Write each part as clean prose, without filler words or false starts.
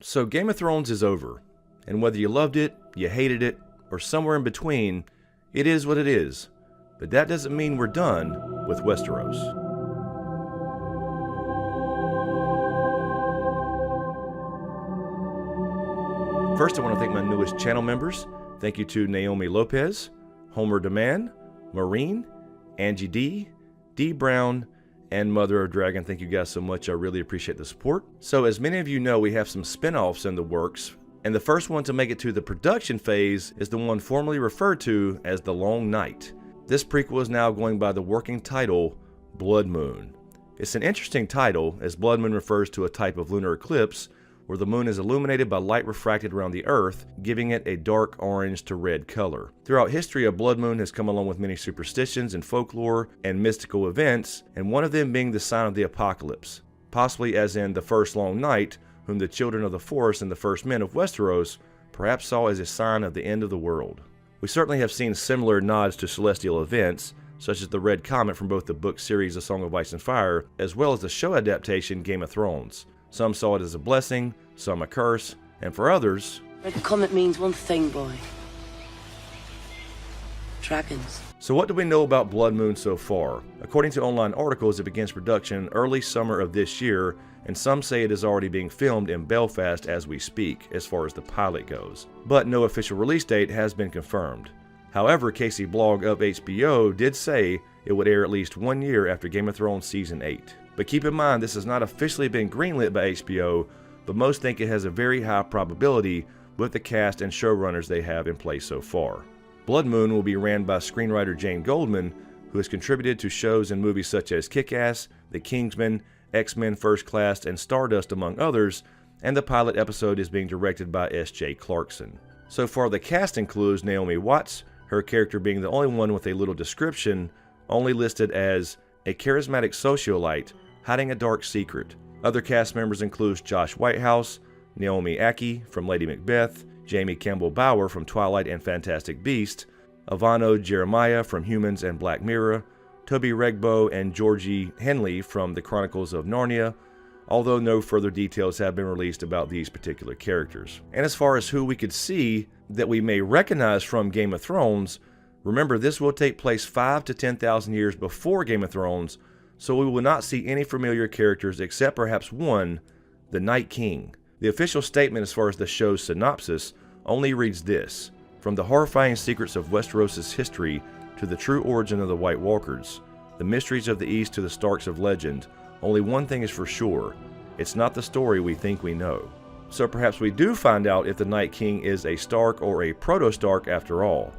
So Game of Thrones is over, and whether you loved it, you hated it, or somewhere in between, it is what it is. But that doesn't mean we're done with Westeros. First, I want to thank my newest channel members. Thank you to Naomi Lopez, Homer Demand, Maureen, Angie D, D Brown, and Mother of Dragon. Thank you guys so much. I really appreciate the support. So as many of you know, we have some spin-offs in the works, and the first one to make it to the production phase is the one formerly referred to as The Long Night. This prequel is now going by the working title, Bloodmoon. It's an interesting title, as Bloodmoon refers to a type of lunar eclipse where the moon is illuminated by light refracted around the earth, giving it a dark orange to red color. Throughout history, a blood moon has come along with many superstitions and folklore and mystical events, and one of them being the sign of the apocalypse, possibly as in the first long night, whom the children of the forest and the first men of Westeros perhaps saw as a sign of the end of the world. We certainly have seen similar nods to celestial events, such as the Red Comet from both the book series A Song of Ice and Fire, as well as the show adaptation Game of Thrones. Some saw it as a blessing, some a curse, and for others, Red Comet means one thing, boy. Dragons. So what do we know about Bloodmoon so far? According to online articles, it begins production early summer of this year, and some say it is already being filmed in Belfast as we speak, as far as the pilot goes. But no official release date has been confirmed. However, Casey Blogg of HBO did say it would air at least 1 year after Game of Thrones Season 8. But keep in mind, this has not officially been greenlit by HBO, but most think it has a very high probability with the cast and showrunners they have in place so far. Bloodmoon will be ran by screenwriter Jane Goldman, who has contributed to shows and movies such as Kick-Ass, The Kingsman, X-Men First Class, and Stardust, among others, and the pilot episode is being directed by S.J. Clarkson. So far, the cast includes Naomi Watts, her character being the only one with a little description, only listed as a charismatic socialite hiding a dark secret. Other cast members include Josh Whitehouse, Naomi Ackie from Lady Macbeth, Jamie Campbell Bower from Twilight and Fantastic Beasts, Ivano Jeremiah from Humans and Black Mirror, Toby Regbo and Georgie Henley from The Chronicles of Narnia, although no further details have been released about these particular characters. And as far as who we could see that we may recognize from Game of Thrones, remember this will take place 5,000 to 10,000 years before Game of Thrones, so we will not see any familiar characters except perhaps one, the Night King. The official statement as far as the show's synopsis only reads this: from the horrifying secrets of Westeros' history to the true origin of the White Walkers, the mysteries of the East to the Starks of legend, only one thing is for sure: it's not the story we think we know. So perhaps we do find out if the Night King is a Stark or a Proto-Stark after all.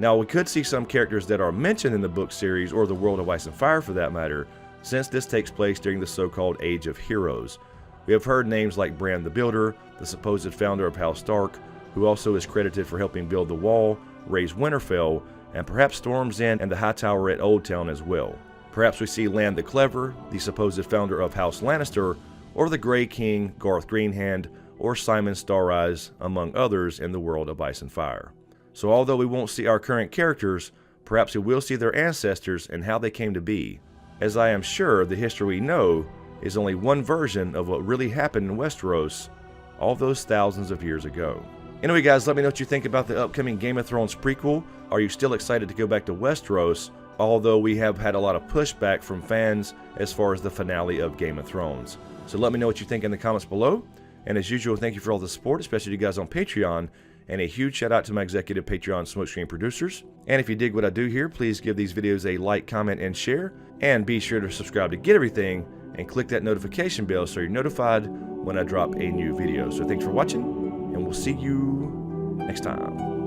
Now, we could see some characters that are mentioned in the book series, or the World of Ice and Fire for that matter, since this takes place during the so-called Age of Heroes. We have heard names like Bran the Builder, the supposed founder of House Stark, who also is credited for helping build the Wall, raise Winterfell, and perhaps Storm's End and the High Tower at Old Town as well. Perhaps we see Land the Clever, the supposed founder of House Lannister, or the Grey King, Garth Greenhand, or Simon Starrise, among others in the World of Ice and Fire. So although we won't see our current characters, perhaps we will see their ancestors and how they came to be, as I am sure the history we know is only one version of what really happened in Westeros all those thousands of years ago. Anyway guys, let me know what you think about the upcoming Game of Thrones prequel. Are you still excited to go back to Westeros, although we have had a lot of pushback from fans as far as the finale of Game of Thrones? So let me know what you think in the comments below, and as usual, thank you for all the support, especially you guys on Patreon. And a huge shout out to my executive Patreon smokescreen producers. And if you dig what I do here, please give these videos a like, comment, and share. And be sure to subscribe to get everything, and click that notification bell so you're notified when I drop a new video. So thanks for watching, and we'll see you next time.